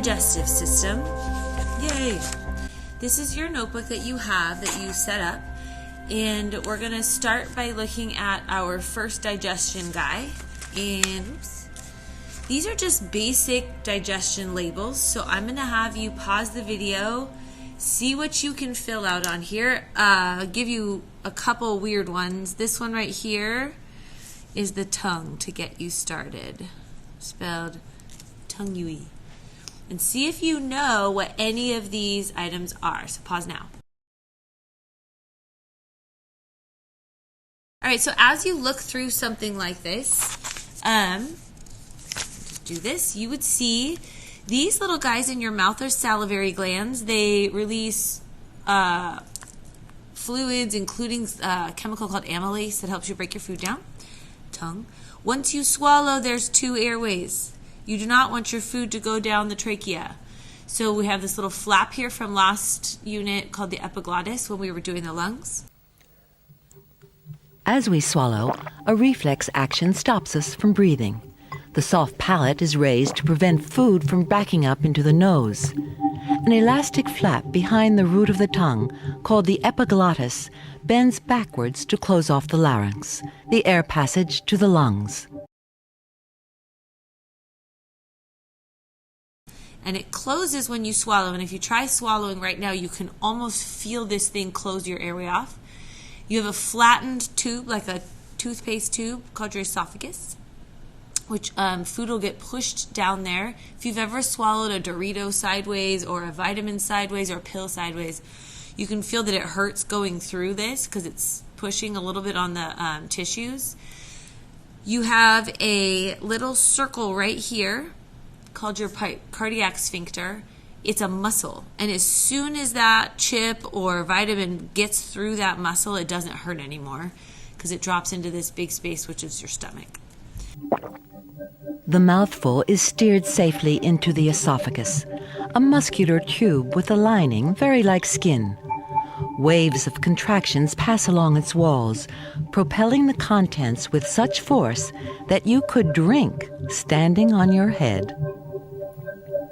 digestive system. Yay! This is your notebook that you have that you set up, and we're going to start by looking at our first digestion guy. And oops, these are just basic digestion labels, so I'm going to have you pause the video, see what you can fill out on here. I'll give you a couple weird ones. This one right here is the tongue to get you started, spelled tongue-y. And see if you know what any of these items are. So pause now. All right, so as you look through something like this, just do this, you would see these little guys in your mouth are salivary glands. They release fluids, including a chemical called amylase that helps you break your food down. Tongue. Once you swallow, there's two airways. You do not want your food to go down the trachea. So we have this little flap here from last unit called the epiglottis when we were doing the lungs. As we swallow, a reflex action stops us from breathing. The soft palate is raised to prevent food from backing up into the nose. An elastic flap behind the root of the tongue, called the epiglottis, bends backwards to close off the larynx, the air passage to the lungs. And it closes when you swallow. And if you try swallowing right now, you can almost feel this thing close your airway off. You have a flattened tube, like a toothpaste tube, called your esophagus, which food will get pushed down there. If you've ever swallowed a Dorito sideways or a vitamin sideways or a pill sideways, you can feel that it hurts going through this because it's pushing a little bit on the tissues. You have a little circle right here called your cardiac sphincter. It's a muscle, and as soon as that chip or vitamin gets through that muscle, it doesn't hurt anymore because it drops into this big space, which is your stomach. The mouthful is steered safely into the esophagus, a muscular tube with a lining very like skin. Waves of contractions pass along its walls, propelling the contents with such force that you could drink standing on your head.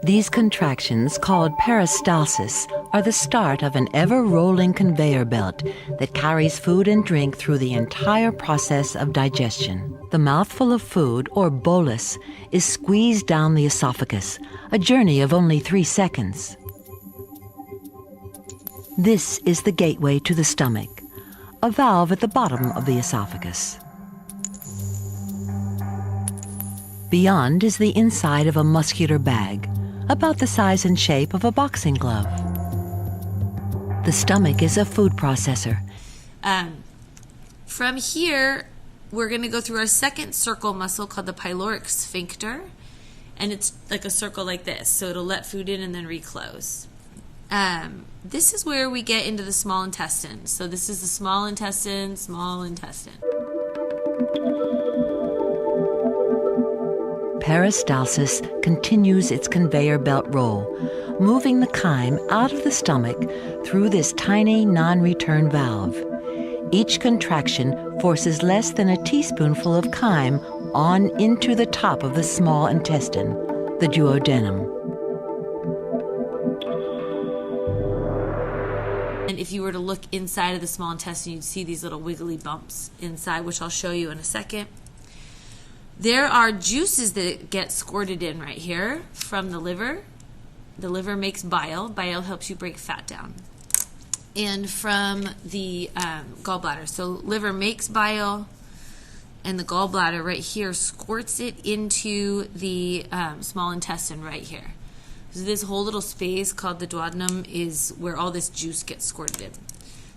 These contractions, called peristalsis, are the start of an ever-rolling conveyor belt that carries food and drink through the entire process of digestion. The mouthful of food, or bolus, is squeezed down the esophagus, a journey of only 3 seconds. This is the gateway to the stomach, a valve at the bottom of the esophagus. Beyond is the inside of a muscular bag, about the size and shape of a boxing glove. The stomach is a food processor. From here, we're going to go through our second circle muscle called the pyloric sphincter, and it's like a circle like this, so it'll let food in and then reclose. This is where we get into the small intestine. So this is the small intestine, small intestine. Peristalsis continues its conveyor belt roll, moving the chyme out of the stomach through this tiny non-return valve. Each contraction forces less than a teaspoonful of chyme on into the top of the small intestine, the duodenum. And if you were to look inside of the small intestine, you'd see these little wiggly bumps inside, which I'll show you in a second. There are juices that get squirted in right here from the liver. The liver makes bile. Bile helps you break fat down. And from the gallbladder. So liver makes bile, and the gallbladder right here squirts it into the small intestine right here. So this whole little space called the duodenum is where all this juice gets squirted in.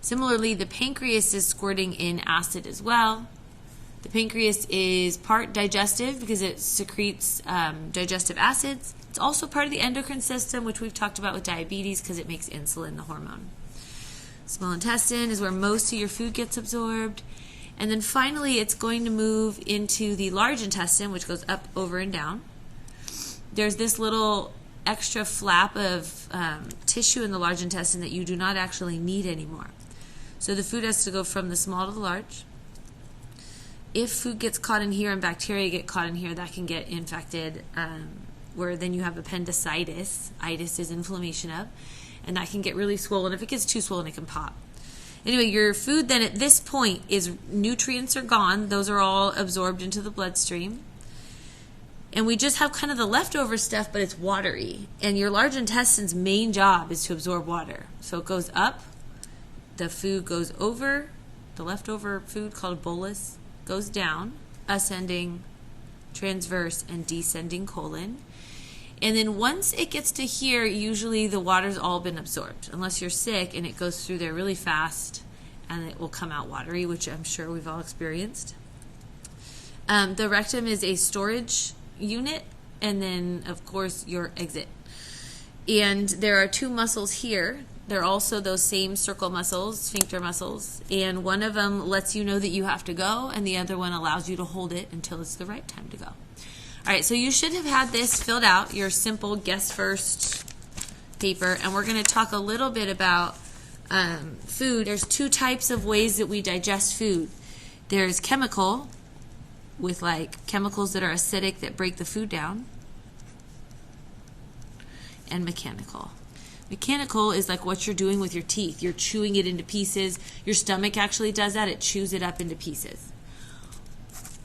Similarly, the pancreas is squirting in acid as well. The pancreas is part digestive because it secretes digestive acids. It's also part of the endocrine system, which we've talked about with diabetes because it makes insulin, the hormone. Small intestine is where most of your food gets absorbed. And then finally, it's going to move into the large intestine, which goes up, over, and down. There's this little extra flap of tissue in the large intestine that you do not actually need anymore. So the food has to go from the small to the large. If food gets caught in here and bacteria get caught in here, that can get infected where then you have appendicitis. Itis is inflammation of, and that can get really swollen. If it gets too swollen, it can pop. Anyway, your food then at this point is nutrients are gone. Those are all absorbed into the bloodstream. And we just have kind of the leftover stuff, but it's watery. And your large intestine's main job is to absorb water. So it goes up, the food goes over, the leftover food called bolus goes down, ascending, transverse, and descending colon. And then once it gets to here, usually the water's all been absorbed, unless you're sick and it goes through there really fast and it will come out watery, which I'm sure we've all experienced. The rectum is a storage unit, and then of course your exit. And there are two muscles here. They're also those same circle muscles, sphincter muscles, and one of them lets you know that you have to go, and the other one allows you to hold it until it's the right time to go. All right, so you should have had this filled out, your simple guess first paper, and we're going to talk a little bit about food. There's two types of ways that we digest food. There's chemical, with like chemicals that are acidic that break the food down, and mechanical. Mechanical is like what you're doing with your teeth. You're chewing it into pieces. Your stomach actually does that. It chews it up into pieces.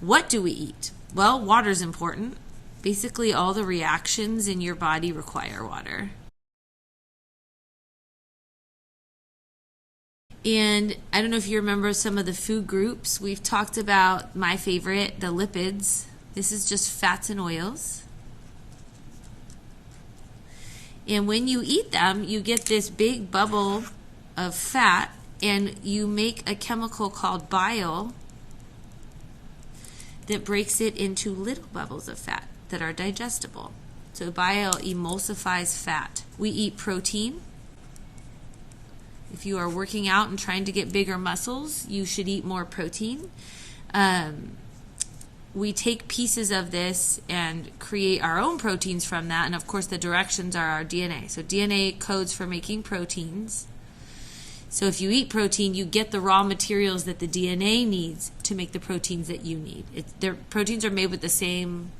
What do we eat? Well, water's important. Basically, all the reactions in your body require water. And I don't know if you remember some of the food groups. We've talked about my favorite, the lipids. This is just fats and oils. And when you eat them, you get this big bubble of fat, and you make a chemical called bile that breaks it into little bubbles of fat that are digestible. So bile emulsifies fat. We eat protein. If you are working out and trying to get bigger muscles, you should eat more protein. We take pieces of this and create our own proteins from that, and of course the directions are our DNA. So DNA codes for making proteins. So if you eat protein, you get the raw materials that the DNA needs to make the proteins that you need. Their proteins are made with the same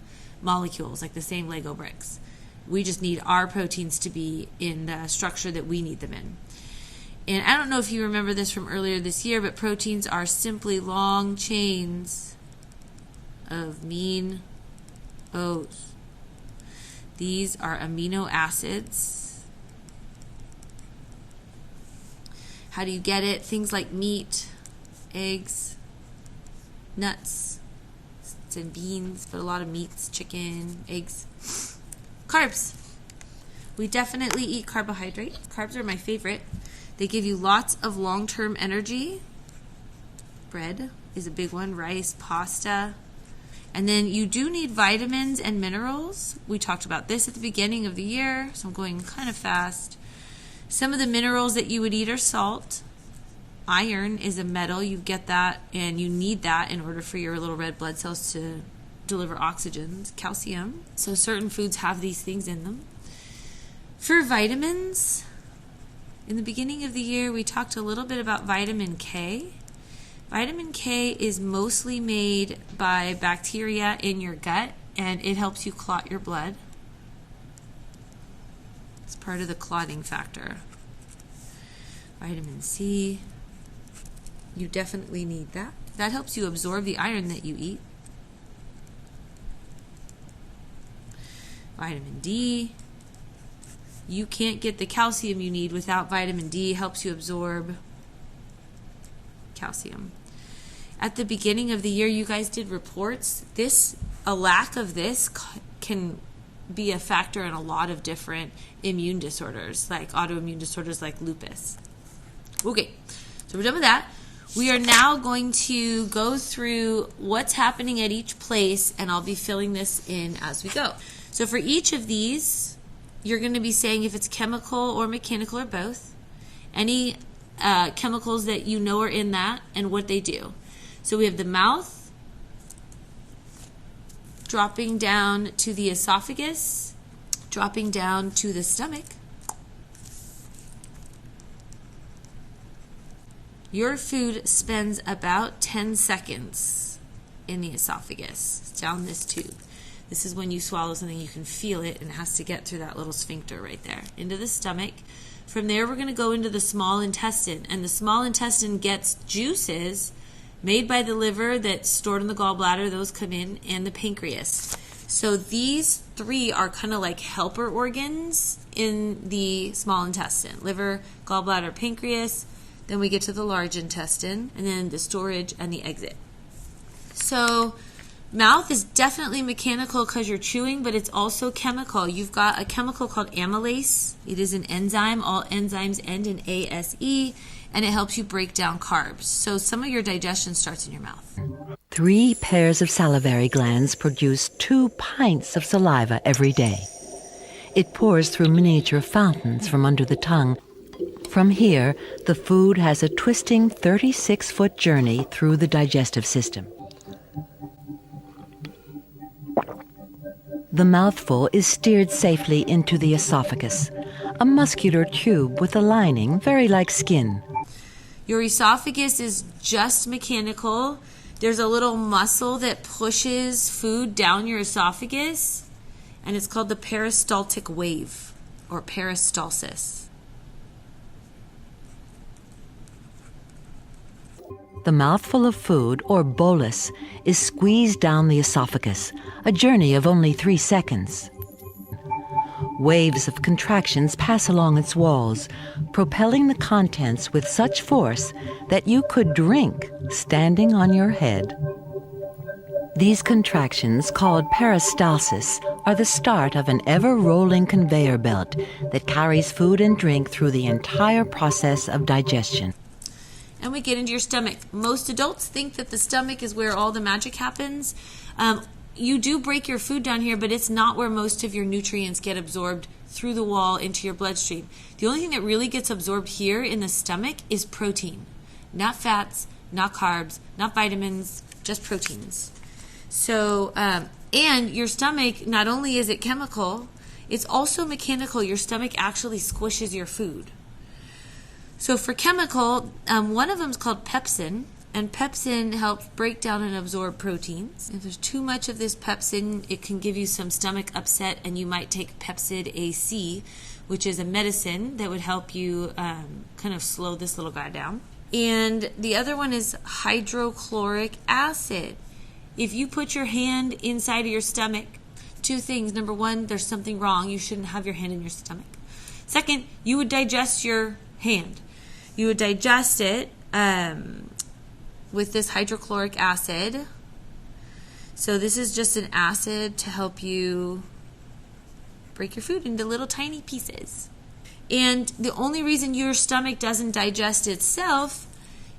molecules, like the same Lego bricks. We just need our proteins to be in the structure that we need them in. And I don't know if you remember this from earlier this year, but proteins are simply long chains of amine O's. These are amino acids. How do you get it? Things like meat, eggs, nuts, and beans, but a lot of meats, chicken, eggs. Carbs. We definitely eat carbohydrate. Carbs are my favorite. They give you lots of long-term energy. Bread is a big one, rice, pasta. And then you do need vitamins and minerals. We talked about this at the beginning of the year, so I'm going kind of fast. Some of the minerals that you would eat are salt. Iron is a metal. You get that, and you need that in order for your little red blood cells to deliver oxygen. Calcium. So certain foods have these things in them. For vitamins, in the beginning of the year, we talked a little bit about vitamin K. Vitamin K is mostly made by bacteria in your gut, and it helps you clot your blood. It's part of the clotting factor. Vitamin C, you definitely need that. That helps you absorb the iron that you eat. Vitamin D, you can't get the calcium you need without vitamin D. It helps you absorb calcium. At the beginning of the year, you guys did reports. A lack of this can be a factor in a lot of different immune disorders, like autoimmune disorders like lupus. Okay, so we're done with that. We are now going to go through what's happening at each place, and I'll be filling this in as we go. So for each of these, you're going to be saying if it's chemical or mechanical or both, any chemicals that you know are in that, and what they do. So we have the mouth, dropping down to the esophagus, dropping down to the stomach. Your food spends about 10 seconds in the esophagus, down this tube. This is when you swallow something, you can feel it, and it has to get through that little sphincter right there into the stomach. From there, we're going to go into the small intestine, and the small intestine gets juices made by the liver that's stored in the gallbladder. Those come in, and the pancreas. So these three are kind of like helper organs in the small intestine: liver, gallbladder, pancreas. Then we get to the large intestine, and then the storage and the exit. So mouth is definitely mechanical because you're chewing, but it's also chemical. You've got a chemical called amylase. It is an enzyme. All enzymes end in ASE, and it helps you break down carbs. So some of your digestion starts in your mouth. 3 pairs of salivary glands produce 2 pints of saliva every day. It pours through miniature fountains from under the tongue. From here, the food has a twisting 36-foot journey through the digestive system. The mouthful is steered safely into the esophagus, a muscular tube with a lining very like skin. Your esophagus is just mechanical. There's a little muscle that pushes food down your esophagus, and it's called the peristaltic wave, or peristalsis. The mouthful of food, or bolus, is squeezed down the esophagus, a journey of only 3 seconds. Waves of contractions pass along its walls, propelling the contents with such force that you could drink standing on your head. These contractions, called peristalsis, are the start of an ever-rolling conveyor belt that carries food and drink through the entire process of digestion. And we get into your stomach. Most adults think that the stomach is where all the magic happens. You do break your food down here, but it's not where most of your nutrients get absorbed through the wall into your bloodstream. The only thing that really gets absorbed here in the stomach is protein. Not fats, not carbs, not vitamins, just proteins. So, and your stomach, not only is it chemical, it's also mechanical. Your stomach actually squishes your food. So for chemical, one of them is called pepsin, and pepsin helps break down and absorb proteins. If there's too much of this pepsin, it can give you some stomach upset, and you might take Pepsid AC, which is a medicine that would help you kind of slow this little guy down. And the other one is hydrochloric acid. If you put your hand inside of your stomach, 2 things. Number 1, there's something wrong. You shouldn't have your hand in your stomach. Second, you would digest your hand. You would digest it with this hydrochloric acid. So this is just an acid to help you break your food into little tiny pieces. And the only reason your stomach doesn't digest itself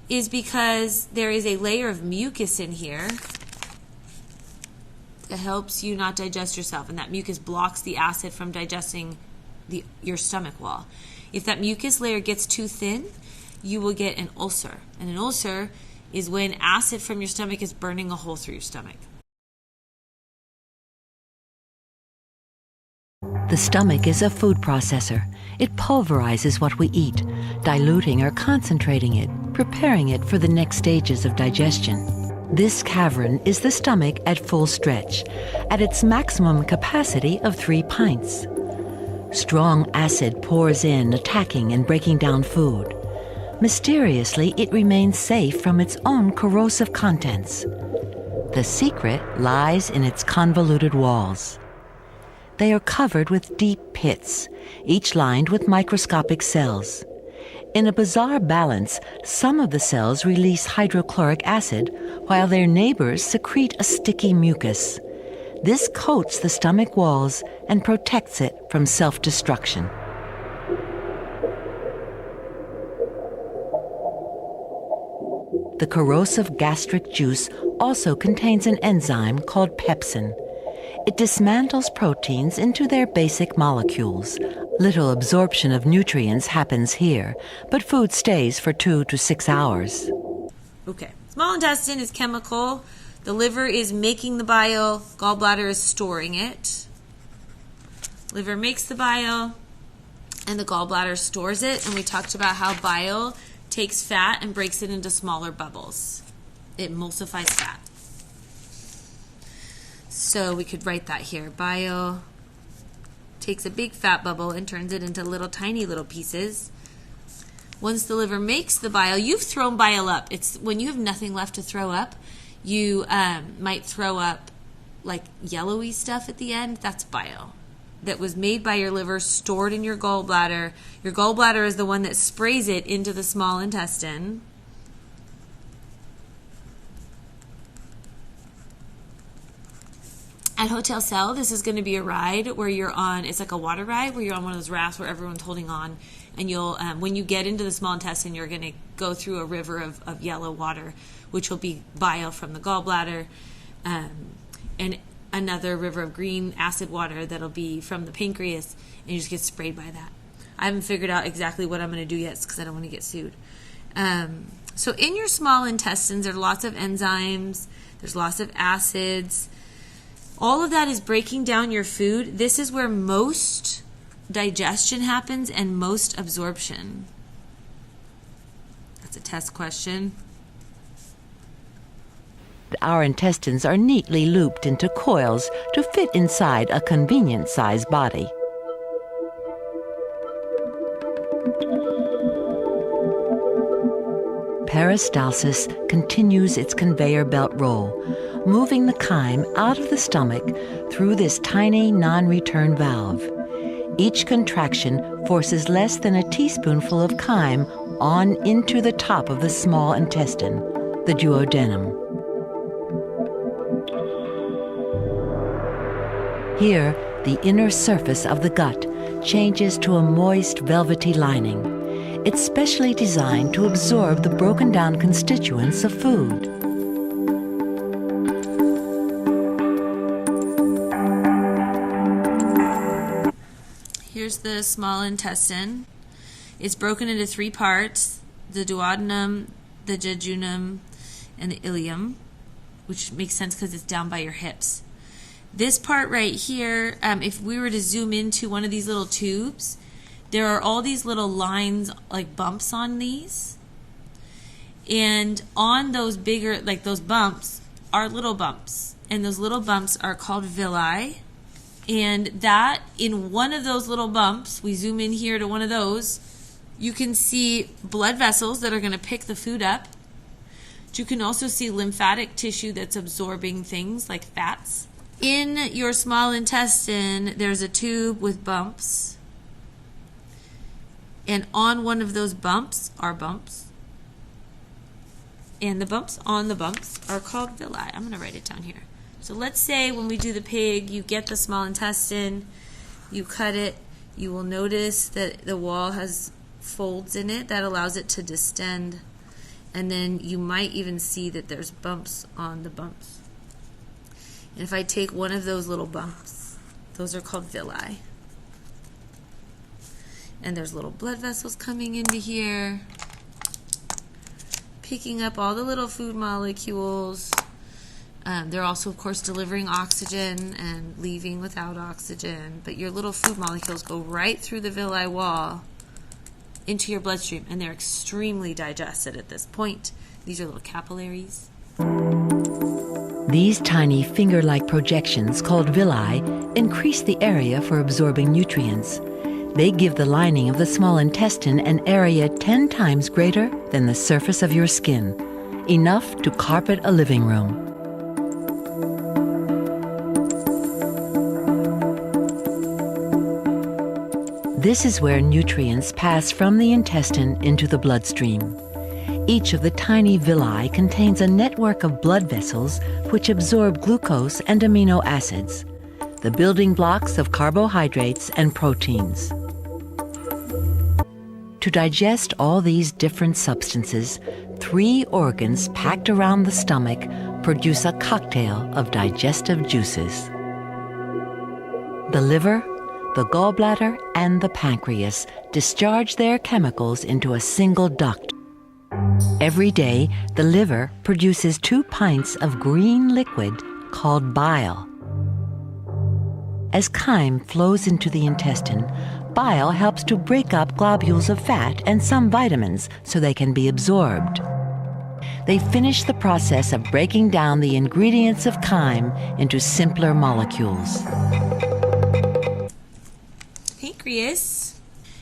is because there is a layer of mucus in here that helps you not digest yourself, and that mucus blocks the acid from digesting your stomach wall. If that mucus layer gets too thin, you will get an ulcer. And an ulcer is when acid from your stomach is burning a hole through your stomach. The stomach is a food processor. It pulverizes what we eat, diluting or concentrating it, preparing it for the next stages of digestion. This cavern is the stomach at full stretch, at its maximum capacity of 3 pints. Strong acid pours in, attacking and breaking down food. Mysteriously, it remains safe from its own corrosive contents. The secret lies in its convoluted walls. They are covered with deep pits, each lined with microscopic cells. In a bizarre balance, some of the cells release hydrochloric acid, while their neighbors secrete a sticky mucus. This coats the stomach walls and protects it from self-destruction. The corrosive gastric juice also contains an enzyme called pepsin. It dismantles proteins into their basic molecules. Little absorption of nutrients happens here, but food stays for 2 to 6 hours. Okay, small intestine is chemical. The liver is making the bile. Gallbladder is storing it. Liver makes the bile, and the gallbladder stores it. And we talked about how bile takes fat and breaks it into smaller bubbles. It emulsifies fat. So we could write that here. Bile takes a big fat bubble and turns it into little tiny little pieces. Once the liver makes the bile, you've thrown bile up. It's when you have nothing left to throw up, you might throw up like yellowy stuff at the end. That's bile that was made by your liver, stored in your gallbladder. Your gallbladder is the one that sprays it into the small intestine. At Hotel Cell, this is going to be a ride where you're on, it's like a water ride where you're on one of those rafts where everyone's holding on, and you'll, when you get into the small intestine, you're going to go through a river of yellow water, which will be bile from the gallbladder, and another river of green acid water that'll be from the pancreas, and you just get sprayed by that. I haven't figured out exactly what I'm going to do yet because I don't want to get sued. So in your small intestines, there are lots of enzymes, there's lots of acids. All of that is breaking down your food. This is where most digestion happens and most absorption. That's a test question. Our intestines are neatly looped into coils to fit inside a convenient-sized body. Peristalsis continues its conveyor belt roll, moving the chyme out of the stomach through this tiny non-return valve. Each contraction forces less than a teaspoonful of chyme on into the top of the small intestine, the duodenum. Here, the inner surface of the gut changes to a moist, velvety lining. It's specially designed to absorb the broken down constituents of food. Here's the small intestine. It's broken into three parts: the duodenum, the jejunum, and the ileum, which makes sense because it's down by your hips. This part right here, if we were to zoom into one of these little tubes, there are all these little lines, like bumps on these. And on those bigger, like those bumps, are little bumps. And those little bumps are called villi. And that, in one of those little bumps, we zoom in here to one of those, you can see blood vessels that are going to pick the food up. You can also see lymphatic tissue that's absorbing things like fats. In your small intestine, there's a tube with bumps. And on one of those bumps are bumps. And the bumps on the bumps are called villi. I'm going to write it down here. So let's say when we do the pig, you get the small intestine, you cut it, you will notice that the wall has folds in it that allows it to distend. And then you might even see that there's bumps on the bumps. And if I take one of those little bumps, those are called villi. And there's little blood vessels coming into here, picking up all the little food molecules. They're also, of course, delivering oxygen and leaving without oxygen. But your little food molecules go right through the villi wall into your bloodstream, and they're extremely digested at this point. These are little capillaries. These tiny finger-like projections, called villi, increase the area for absorbing nutrients. They give the lining of the small intestine an area 10 times greater than the surface of your skin, enough to carpet a living room. This is where nutrients pass from the intestine into the bloodstream. Each of the tiny villi contains a network of blood vessels which absorb glucose and amino acids, the building blocks of carbohydrates and proteins. To digest all these different substances, 3 organs packed around the stomach produce a cocktail of digestive juices. The liver, the gallbladder, and the pancreas discharge their chemicals into a single duct. Every day, the liver produces 2 pints of green liquid called bile. As chyme flows into the intestine, bile helps to break up globules of fat and some vitamins so they can be absorbed. they finish the process of breaking down the ingredients of chyme into simpler molecules. Pancreas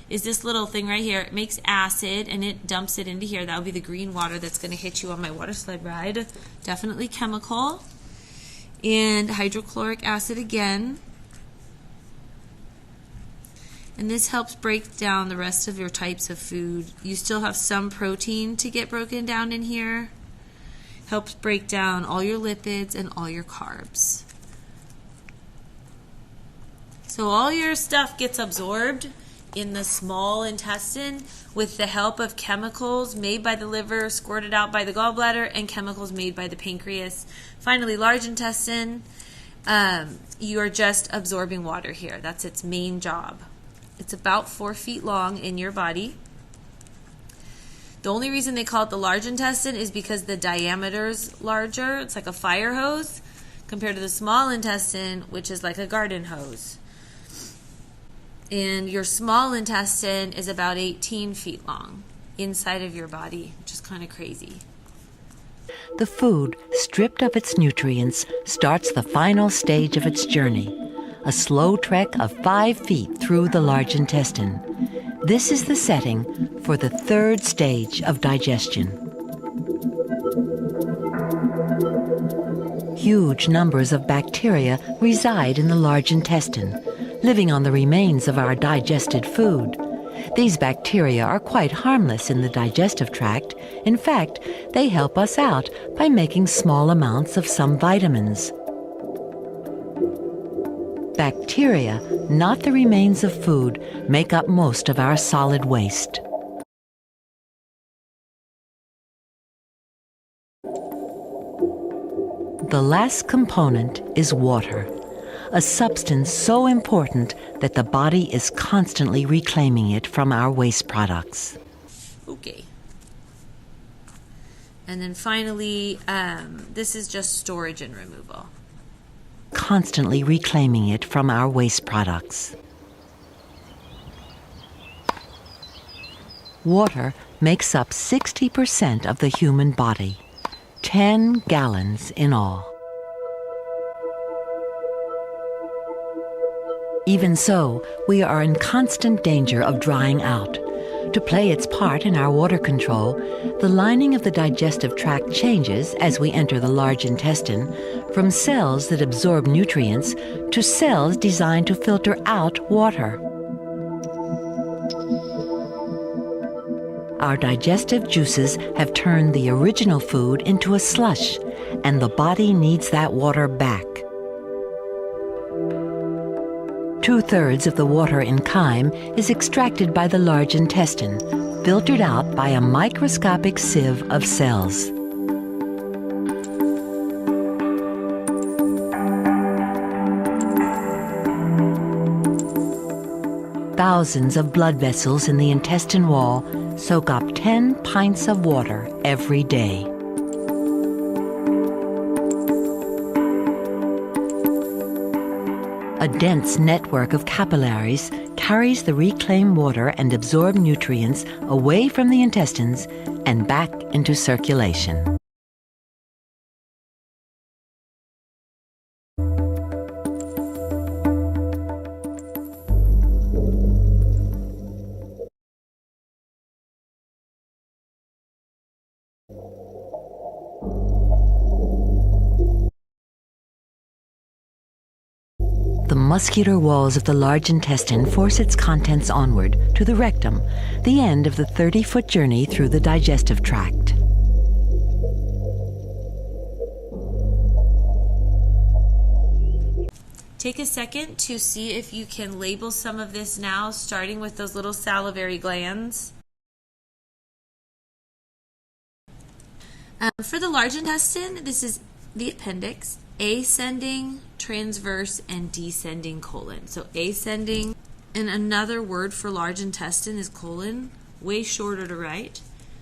is this little thing right here. It makes acid and it dumps it into here. That would be the green water that's going to hit you on my water slide ride. Definitely chemical. And hydrochloric acid again. And this helps break down the rest of your types of food. You still have some protein to get broken down in here. Helps break down all your lipids and all your carbs. So all your stuff gets absorbed in the small intestine with the help of chemicals made by the liver, squirted out by the gallbladder, and chemicals made by the pancreas. Finally, large intestine, you are just absorbing water here. That's its main job. It's about 4 feet long in your body. The only reason they call it the large intestine is because the diameter's larger. It's like a fire hose compared to the small intestine, which is like a garden hose. And your small intestine is about 18 feet long inside of your body, which is kind of crazy. The food, stripped of its nutrients, starts the final stage of its journey, a slow trek of 5 feet through the large intestine. This is the setting for the third stage of digestion. Huge numbers of bacteria reside in the large intestine, living on the remains of our digested food. These bacteria are quite harmless in the digestive tract. In fact, they help us out by making small amounts of some vitamins. Bacteria, not the remains of food, make up most of our solid waste. The last component is water, a substance so important that the body is constantly reclaiming it from our waste products. Okay. And then finally, this is just storage and removal. Constantly reclaiming it from our waste products. Water makes up 60% of the human body, 10 gallons in all. Even so, we are in constant danger of drying out. To play its part in our water control, the lining of the digestive tract changes as we enter the large intestine from cells that absorb nutrients to cells designed to filter out water. Our digestive juices have turned the original food into a slush, and the body needs that water back. 2/3 of the water in chyme is extracted by the large intestine, filtered out by a microscopic sieve of cells. Thousands of blood vessels in the intestine wall soak up 10 pints of water every day. A dense network of capillaries carries the reclaimed water and absorbed nutrients away from the intestines and back into circulation. The muscular walls of the large intestine force its contents onward to the rectum, the end of the 30-foot journey through the digestive tract. Take a second to see if you can label some of this now, starting with those little salivary glands. For the large intestine, this is the appendix. Ascending, transverse, and descending colon. So ascending, and another word for large intestine is colon, way shorter to write.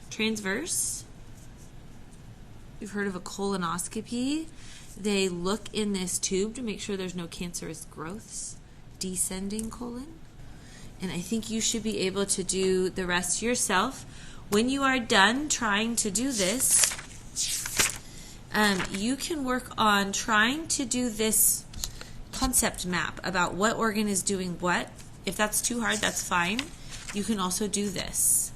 Transverse, you've heard of a colonoscopy. They look in this tube to make sure there's no cancerous growths. Descending colon. And I think you should be able to do the rest yourself. When you are done trying to do this, you can work on trying to do this concept map about what organ is doing what. If that's too hard, that's fine. You can also do this.